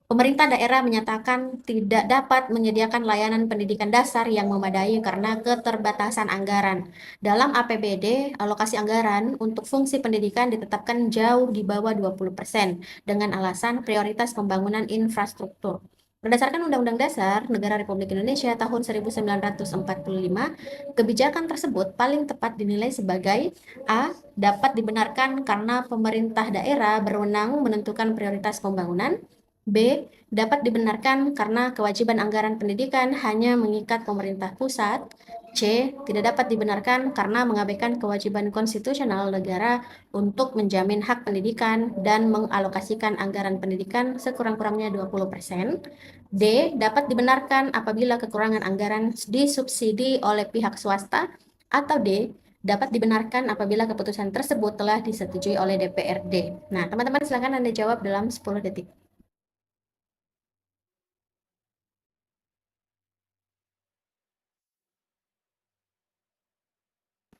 Pemerintah daerah menyatakan tidak dapat menyediakan layanan pendidikan dasar yang memadai karena keterbatasan anggaran. Dalam APBD, alokasi anggaran untuk fungsi pendidikan ditetapkan jauh di bawah 20% dengan alasan prioritas pembangunan infrastruktur. Berdasarkan Undang-Undang Dasar Negara Republik Indonesia tahun 1945, kebijakan tersebut paling tepat dinilai sebagai A. Dapat dibenarkan karena pemerintah daerah berwenang menentukan prioritas pembangunan. B. Dapat dibenarkan karena kewajiban anggaran pendidikan hanya mengikat pemerintah pusat. C. Tidak dapat dibenarkan karena mengabaikan kewajiban konstitusional negara untuk menjamin hak pendidikan dan mengalokasikan anggaran pendidikan sekurang-kurangnya 20%. D. Dapat dibenarkan apabila kekurangan anggaran disubsidi oleh pihak swasta. Atau D. Dapat dibenarkan apabila keputusan tersebut telah disetujui oleh DPRD. Nah, teman-teman silakan Anda jawab dalam 10 detik.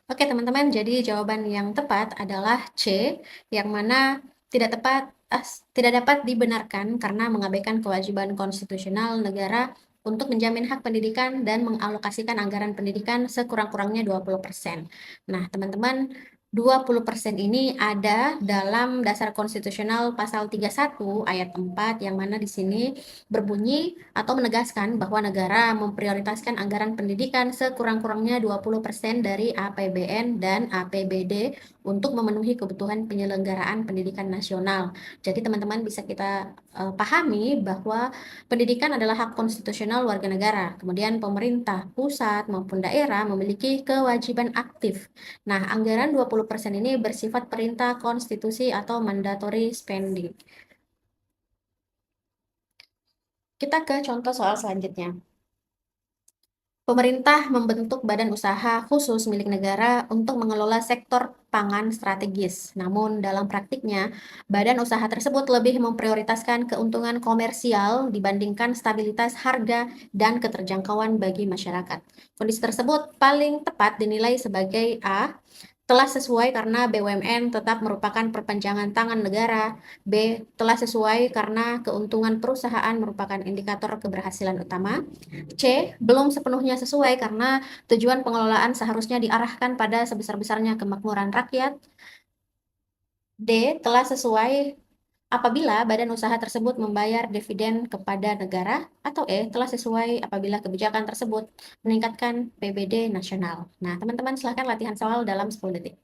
Oke, teman-teman, jadi jawaban yang tepat adalah C, yang mana tidak dapat dibenarkan karena mengabaikan kewajiban konstitusional negara untuk menjamin hak pendidikan dan mengalokasikan anggaran pendidikan sekurang-kurangnya 20%. Nah, teman-teman, 20% ini ada dalam Dasar Konstitusional Pasal 31 ayat 4 yang mana di sini berbunyi atau menegaskan bahwa negara memprioritaskan anggaran pendidikan sekurang-kurangnya 20% dari APBN dan APBD untuk memenuhi kebutuhan penyelenggaraan pendidikan nasional. Jadi teman-teman bisa kita pahami bahwa pendidikan adalah hak konstitusional warga negara. Kemudian pemerintah pusat maupun daerah memiliki kewajiban aktif. Nah, anggaran 20% ini bersifat perintah konstitusi atau mandatory spending. Kita ke contoh soal selanjutnya. Pemerintah membentuk badan usaha khusus milik negara untuk mengelola sektor pangan strategis. Namun, dalam praktiknya, badan usaha tersebut lebih memprioritaskan keuntungan komersial dibandingkan stabilitas harga dan keterjangkauan bagi masyarakat. Kondisi tersebut paling tepat dinilai sebagai A. Telah sesuai karena BUMN tetap merupakan perpanjangan tangan negara. B. Telah sesuai karena keuntungan perusahaan merupakan indikator keberhasilan utama. C. Belum sepenuhnya sesuai karena tujuan pengelolaan seharusnya diarahkan pada sebesar-besarnya kemakmuran rakyat. D. Telah sesuai apabila badan usaha tersebut membayar dividen kepada negara. Atau E. Telah sesuai apabila kebijakan tersebut meningkatkan PBD nasional. Nah, teman-teman silahkan latihan soal dalam 10 detik.